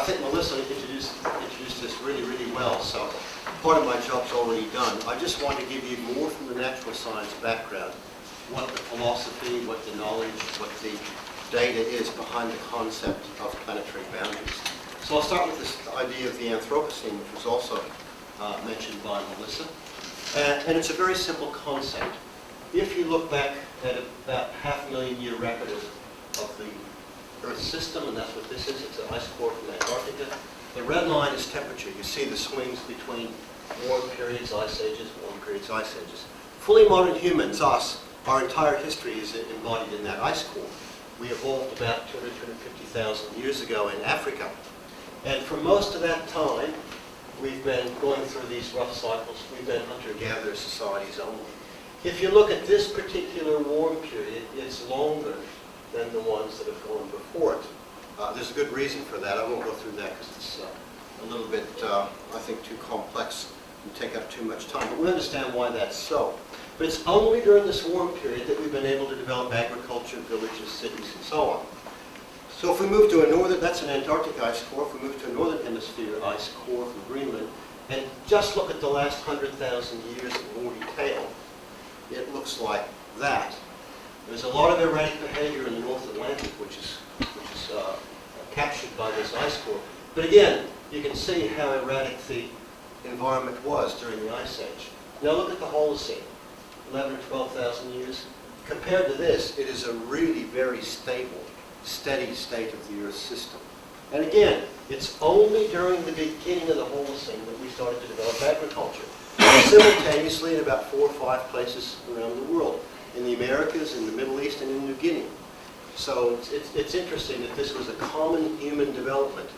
think Melissa introduced this really, really well, so part of my job's already done. I just want to give you more from the natural science background, what the philosophy, what the knowledge, what the data is behind the concept of planetary boundaries. So I'll start with this idea of the Anthropocene, which was also mentioned by Melissa. And it's a very simple concept. If you look back at about 500,000 year record of the Earth system, and that's what this is, it's an ice core from Antarctica. The red line is temperature. You see the swings between warm periods, ice ages, warm periods, ice ages. Fully modern humans, us, our entire history is embodied in that ice core. We evolved about 250,000 years ago in Africa. And for most of that time, we've been going through these rough cycles. We've been hunter-gatherer societies only. If you look at this particular warm period, it's longer than the ones that have gone before it. There's a good reason for that. I won't go through that because it's a little bit, I think, too complex and take up too much time. But we understand why that's so. But it's only during this warm period that we've been able to develop agriculture, villages, cities, and so on. So if we move to a northern, that's an Antarctic ice core. If we move to a northern hemisphere ice core from Greenland, and just look at the last 100,000 years in more detail, it looks like that. There's a lot of erratic behavior in the North Atlantic, which is captured by this ice core. But again, you can see how erratic the environment was during the Ice Age. Now look at the Holocene, 11 or 12,000 years. Compared to this, it is a really very stable, steady state of the Earth's system. And again, it's only during the beginning of the Holocene that we started to develop agriculture. Simultaneously in about 4 or 5 places around the world. In the Americas, in the Middle East, and in New Guinea. So it's interesting that this was a common human development,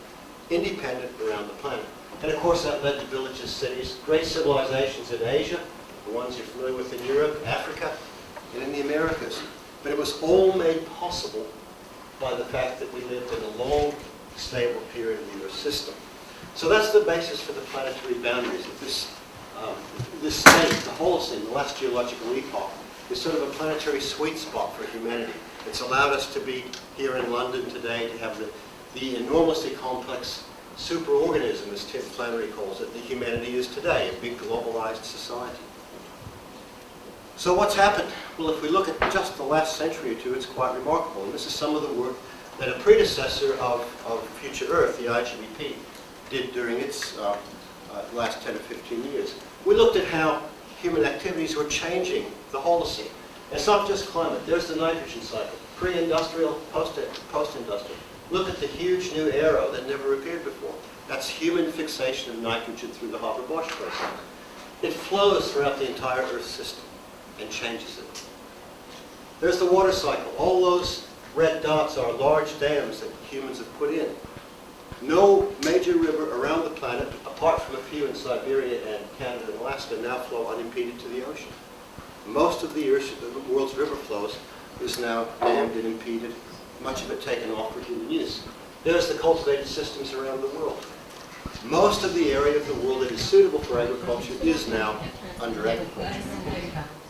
independent around the planet. And of course that led to villages, cities, great civilizations in Asia, the ones you're familiar with in Europe, Africa, and in the Americas. But it was all made possible by the fact that we lived in a long, stable period of the Earth system. So that's the basis for the planetary boundaries. That this state, the Holocene, the last geological epoch, is sort of a planetary sweet spot for humanity. It's allowed us to be here in London today, to have the enormously complex superorganism, as Plenary calls it, that humanity is today, a big globalized society. So what's happened? Well, if we look at just the last century or two, it's quite remarkable. And this is some of the work that a predecessor of Future Earth, the IGBP, did during its last 10 or 15 years. We looked at how human activities were changing the Holocene. It's not just climate. There's the nitrogen cycle, pre-industrial, post-industrial. Look at the huge new arrow that never appeared before. That's human fixation of nitrogen through the Haber-Bosch process. It flows throughout the entire Earth system and changes it. There's the water cycle. All those red dots are large dams that humans have put in. No major river around the planet, apart from a few in Siberia and Canada and Alaska, now flow unimpeded to the ocean. Most of the world's river flows is now dammed and impeded, much of it taken off for human use. There's the cultivated systems around the world. Most of the area of the world that is suitable for agriculture is now under agriculture.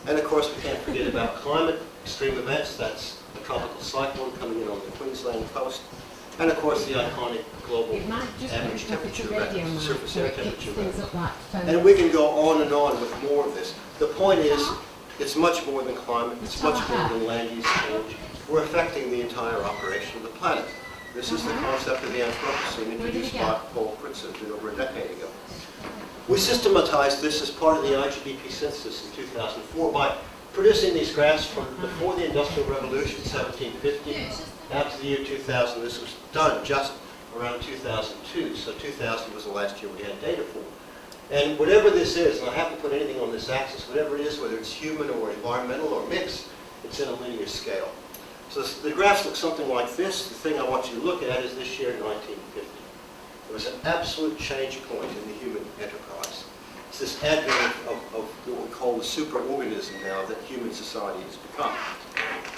And of course, we can't forget about climate, extreme events. That's a tropical cyclone coming in on the Queensland coast. And of course, the iconic global average temperature record, surface air temperature record. And we can go on and on with more of this. The point is, it's much more than climate. It's much more than land use change. We're affecting the entire operation of the planet. This is the concept of the Anthropocene introduced by Paul Crutzen over a decade ago. We systematized this as part of the IGBP synthesis in 2004 by producing these graphs from before the Industrial Revolution, 1750, out to the year 2000. This was done just around 2002, so 2000 was the last year we had data for. And whatever this is, and I haven't put anything on this axis, whatever it is, whether it's human or environmental or mixed, it's in a linear scale. So the graphs look something like this. The thing I want you to look at is this year, 1950. There was an absolute change point in the human enterprise. It's this advent of what we call the superorganism now that human society has become.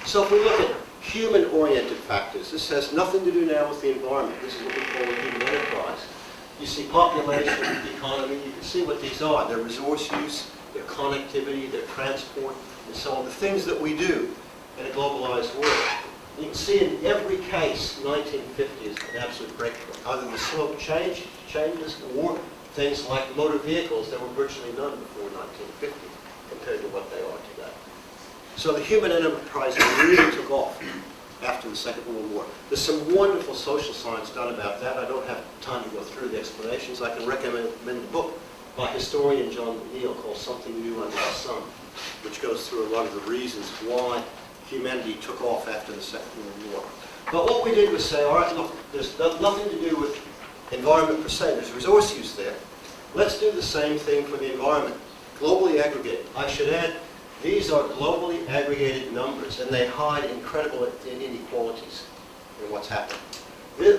So if we look at human-oriented factors, this has nothing to do now with the environment. This is what we call the human enterprise. You see population, economy, you can see what these are. Their resource use, their connectivity, their transport, and so on. The things that we do in a globalized world. You can see in every case, 1950 is an absolute breakthrough. Either the slope changes, or things like motor vehicles that were virtually none before 1950 compared to what they are today. So the human enterprise really took off after the Second World War. There's some wonderful social science done about that. I don't have time to go through the explanations. I can recommend a book by historian John McNeill called Something New Under the Sun, which goes through a lot of the reasons why humanity took off after the Second World War. But what we did was say, all right, look, there's nothing to do with environment per se. There's resource use there. Let's do the same thing for the environment. Globally aggregated. I should add, these are globally aggregated numbers, and they hide incredible inequalities in what's happening.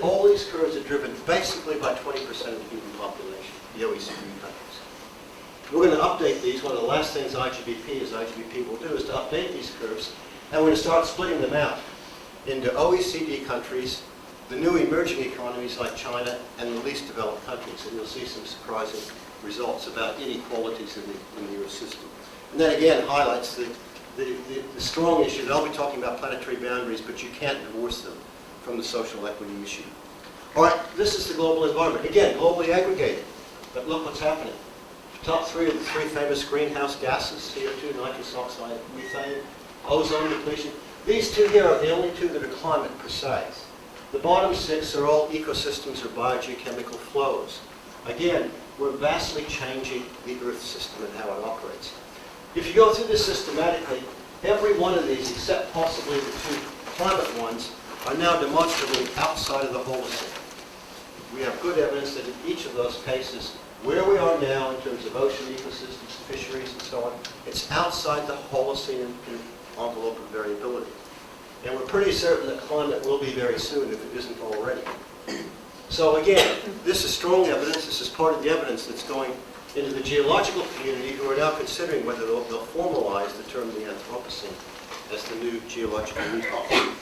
All these curves are driven basically by 20% of the human population, the OECD countries. We're going to update these. One of the last things IGBP will do is to update these curves, and we're going to start splitting them out into OECD countries, the new emerging economies like China, and the least developed countries. And you'll see some surprising results about inequalities in the Earth system. And that again highlights the strong issue that I'll be talking about planetary boundaries, but you can't divorce them from the social equity issue. All right, this is the global environment. Again, globally aggregated. But look what's happening. Top three are the three famous greenhouse gases, CO2, nitrous oxide, methane, ozone depletion. These two here are the only two that are climate per se. The bottom six are all ecosystems or biogeochemical flows. Again, we're vastly changing the Earth system and how it operates. If you go through this systematically, every one of these, except possibly the two climate ones, are now demonstrably outside of the Holocene. We have good evidence that in each of those cases, where we are now in terms of ocean ecosystems, fisheries, and so on, it's outside the Holocene envelope of variability. And we're pretty certain that climate will be very soon if it isn't already. So again, this is strong evidence. This is part of the evidence that's going into the geological community, who are now considering whether they'll formalize the term the Anthropocene as the new geological epoch.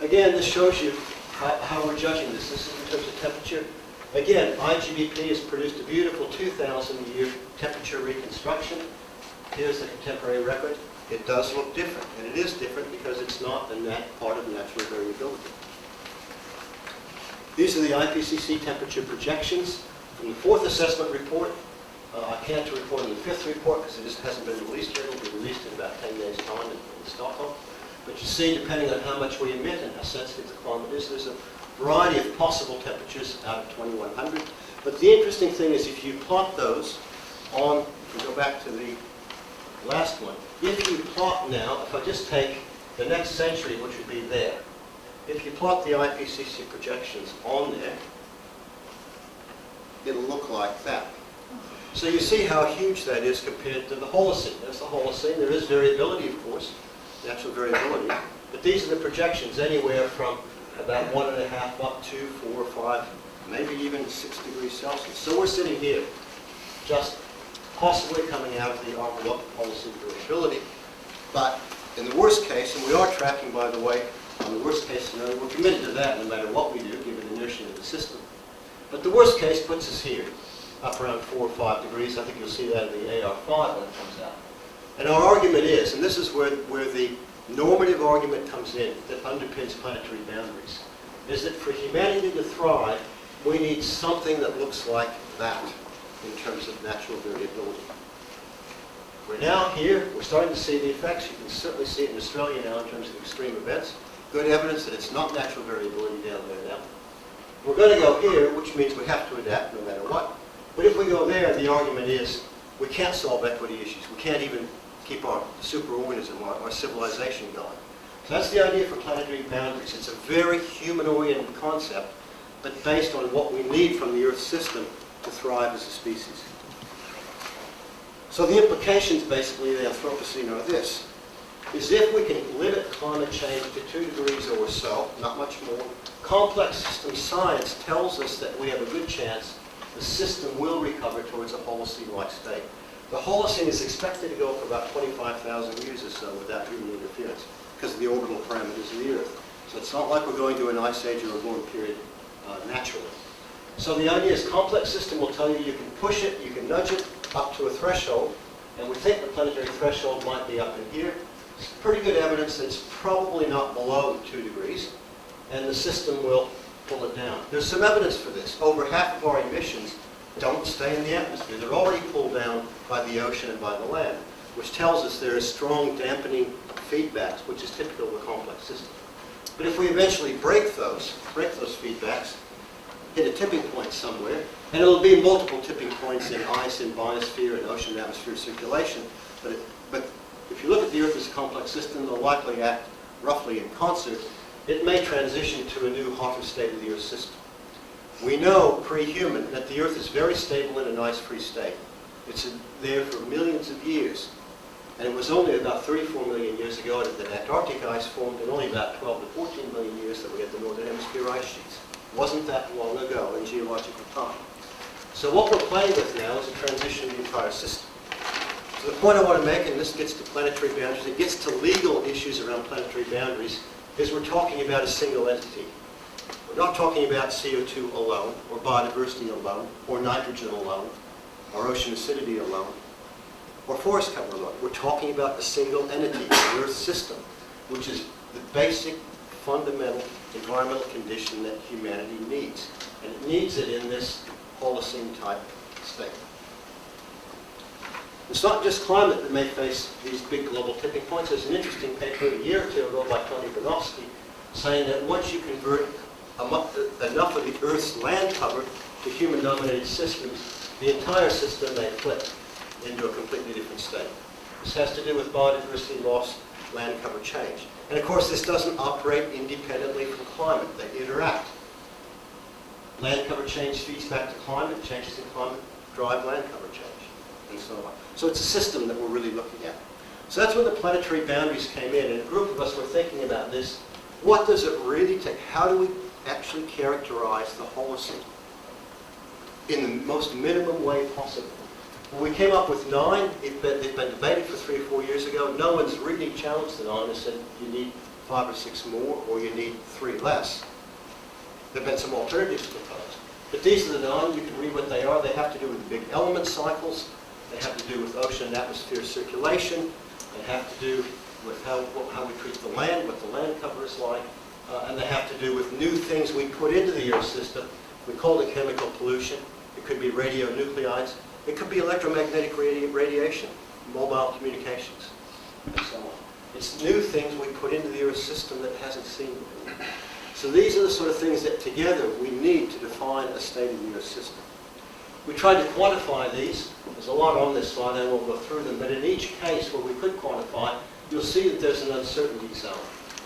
Again, this shows you how we're judging this. This is in terms of temperature. Again, IGBP has produced a beautiful 2,000-year temperature reconstruction. Here's the contemporary record. It does look different, and it is different because it's not part of natural variability. These are the IPCC temperature projections from the fourth assessment report. I can't report on the fifth report because it just hasn't been released yet. It will be released in about 10 days' time in Stockholm. But you see, depending on how much we emit and how sensitive the climate is, there's a variety of possible temperatures out of 2100. But the interesting thing is if you plot those on, if we go back to the last one, if you plot now, if I just take the next century, which would be there, if you plot the IPCC projections on there, it'll look like that. So you see how huge that is compared to the Holocene. There's the Holocene. There is variability, of course, natural variability. But these are the projections, anywhere from about 1.5 up to 4 or 5, maybe even 6 degrees Celsius. So we're sitting here, just possibly coming out of the envelope of Holocene variability. But in the worst case, and we are tracking, by the way, on the worst case scenario, we're committed to that no matter what we do, given the inertia of the system. But the worst case puts us here, up around 4 or 5 degrees. I think you'll see that in the AR5 when it comes out. And our argument is, and this is where the normative argument comes in that underpins planetary boundaries, is that for humanity to thrive, we need something that looks like that in terms of natural variability. We're now here, we're starting to see the effects. You can certainly see it in Australia now in terms of extreme events. Good evidence that it's not natural variability down there now. We're going to go here, which means we have to adapt no matter what. But if we go there, the argument is we can't solve equity issues. We can't even keep our superorganism, our civilization going. So that's the idea for planetary boundaries. It's a very human-oriented concept, but based on what we need from the Earth system to thrive as a species. So the implications, basically, of the Anthropocene are this. Is if we can limit climate change to 2 degrees or so, not much more, complex system science tells us that we have a good chance the system will recover towards a Holocene-like state. The Holocene is expected to go for about 25,000 years or so without human interference because of the orbital parameters of the Earth. So it's not like we're going to an ice age or a warm period naturally. So the idea is complex system will tell you you can push it, you can nudge it up to a threshold, and we think the planetary threshold might be up in here. It's pretty good evidence that it's probably not below 2 degrees, and the system will pull it down. There's some evidence for this. Over half of our emissions don't stay in the atmosphere. They're already pulled down by the ocean and by the land, which tells us there is strong dampening feedbacks, which is typical of a complex system. But if we eventually break those feedbacks, hit a tipping point somewhere, and it'll be multiple tipping points in ice, in biosphere, and ocean and atmosphere circulation. But if you look at the Earth as a complex system, they'll likely act roughly in concert. It may transition to a new hotter state of the Earth system. We know, pre-human, that the Earth is very stable in an ice-free state. It's there for millions of years. And it was only about 34 million years ago that Antarctic ice formed, and only about 12 to 14 million years that we had the Northern Hemisphere ice sheets. It wasn't that long ago in geological time. So what we're playing with now is a transition of the entire system. So the point I want to make, and this gets to planetary boundaries, it gets to legal issues around planetary boundaries, is we're talking about a single entity. We're not talking about CO2 alone, or biodiversity alone, or nitrogen alone, or ocean acidity alone, or forest cover alone. We're talking about a single entity, the Earth system, which is the basic, fundamental environmental condition that humanity needs. And it needs it in this Holocene-type state. It's not just climate that may face these big global tipping points. There's an interesting paper a year or two ago by Tony Bernofsky saying that once you convert enough of the Earth's land cover to human-dominated systems, the entire system may flip into a completely different state. This has to do with biodiversity loss, land cover change. And of course, this doesn't operate independently from climate. They interact. Land cover change feeds back to climate, changes in climate drive land cover change, and so on. So it's a system that we're really looking at. So that's when the planetary boundaries came in, and a group of us were thinking about this. What does it really take? How do we actually characterize the Holocene in the most minimum way possible? Well, we came up with 9. They've been debated for 3 or 4 years ago. No one's really challenged the 9 and said you need 5 or 6 more, or you need 3 less. There have been some alternatives proposed. But these are the 9. You can read what they are. They have to do with big element cycles. They have to do with ocean and atmosphere circulation. They have to do with how we treat the land, what the land cover is like. And they have to do with new things we put into the Earth system. We call it chemical pollution. It could be radionuclides. It could be electromagnetic radiation, mobile communications, and so on. It's new things we put into the Earth system that it hasn't seen before. So these are the sort of things that together we need to define a state of the Earth system. We tried to quantify these. There's a lot on this slide, and we'll go through them. But in each case where we could quantify, you'll see that there's an uncertainty zone.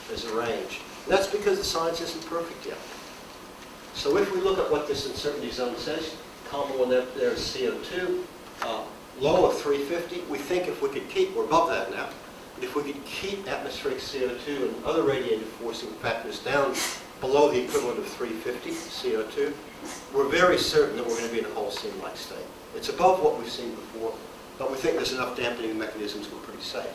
There's a range. And that's because the science isn't perfect yet. So if we look at what this uncertainty zone says, common one there is CO2, low of 350. We think if we could keep, we're above that now, but if we could keep atmospheric CO2 and other radiative forcing factors down below the equivalent of 350 CO2, we're very certain that we're going to be in a Holocene-like state. It's above what we've seen before, but we think there's enough dampening mechanisms we're pretty safe.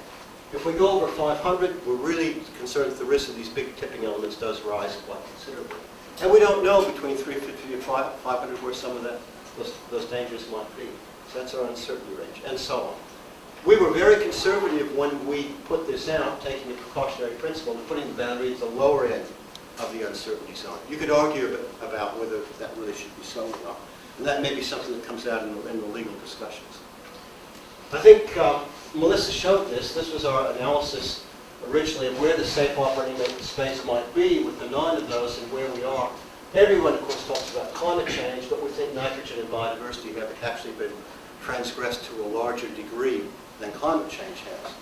If we go over 500, we're really concerned that the risk of these big tipping elements does rise quite considerably. And we don't know between 350 and 500 where some of those dangers might be. So that's our uncertainty range, and so on. We were very conservative when we put this out, taking a precautionary principle and putting the boundary at the lower end of the uncertainty zone. You could argue about whether that really should be so or not. And that may be something that comes out in the legal discussions. I think Melissa showed this. This was our analysis originally of where the safe operating space might be with the 9 of those and where we are. Everyone, of course, talks about climate change, but we think nitrogen and biodiversity have actually been transgressed to a larger degree than climate change has.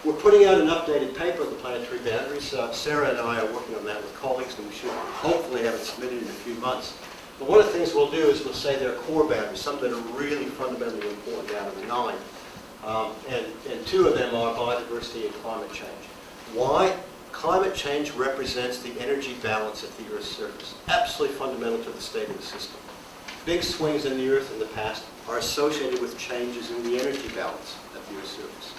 We're putting out an updated paper on the planetary boundaries. Sarah and I are working on that with colleagues, and we should hopefully have it submitted in a few months. But one of the things we'll do is we'll say there are core boundaries, some that are really fundamentally important out of the 9. And 2 of them are biodiversity and climate change. Why? Climate change represents the energy balance at the Earth's surface, absolutely fundamental to the state of the system. Big swings in the Earth in the past are associated with changes in the energy balance at the Earth's surface.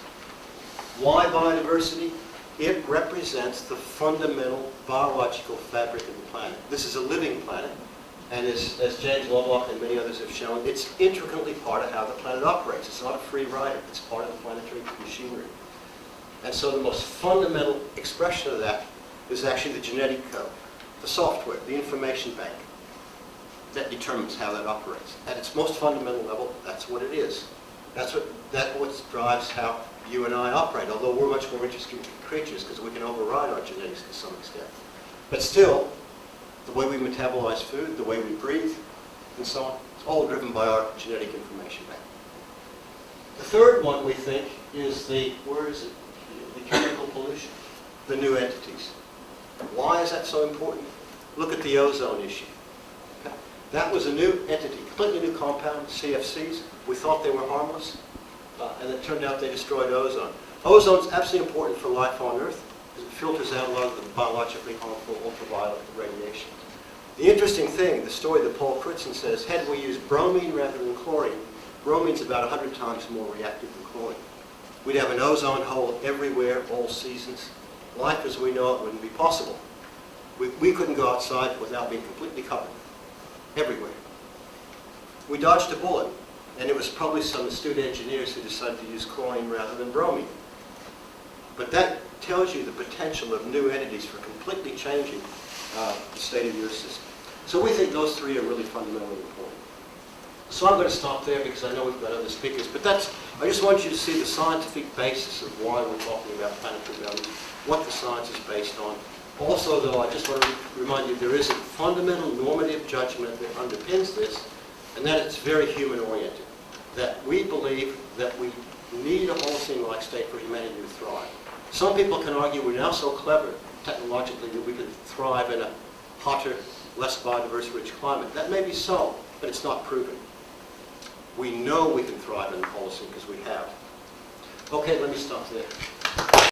Why biodiversity? It represents the fundamental biological fabric of the planet. This is a living planet, and as James Lovelock and many others have shown, it's intricately part of how the planet operates. It's not a free rider. It's part of the planetary machinery. And so the most fundamental expression of that is actually the genetic code, the software, the information bank that determines how that operates. At its most fundamental level, that's what it is. That's what drives how you and I operate, although we're much more interesting creatures because we can override our genetics to some extent. But still, the way we metabolize food, the way we breathe, and so on, it's all driven by our genetic information bank. The third one, we think, is the chemical pollution, the new entities. Why is that so important? Look at the ozone issue. Okay. That was a new entity, completely new compound, CFCs. We thought they were harmless, and it turned out they destroyed ozone. Ozone is absolutely important for life on Earth because it filters out a lot of the biologically harmful ultraviolet radiation. The interesting thing, the story that Paul Crutzen says, had we used bromine rather than chlorine, bromine's about 100 times more reactive than chlorine. We'd have an ozone hole everywhere, all seasons. Life as we know it wouldn't be possible. We couldn't go outside without being completely covered, everywhere. We dodged a bullet, and it was probably some astute engineers who decided to use chlorine rather than bromine. But that tells you the potential of new entities for completely changing the state of your system. So we think those three are really fundamentally important. So I'm going to stop there because I know we've got other speakers, but I just want you to see the scientific basis of why we're talking about planetary boundaries, what the science is based on. Also, though, I just want to remind you there is a fundamental normative judgment that underpins this, and that it's very human-oriented, that we believe that we need a Holocene-like state for humanity to thrive. Some people can argue we're now so clever technologically that we can thrive in a hotter, less biodiverse-rich climate. That may be so, but it's not proven. We know we can thrive in the Holocene because we have. Okay, let me stop there.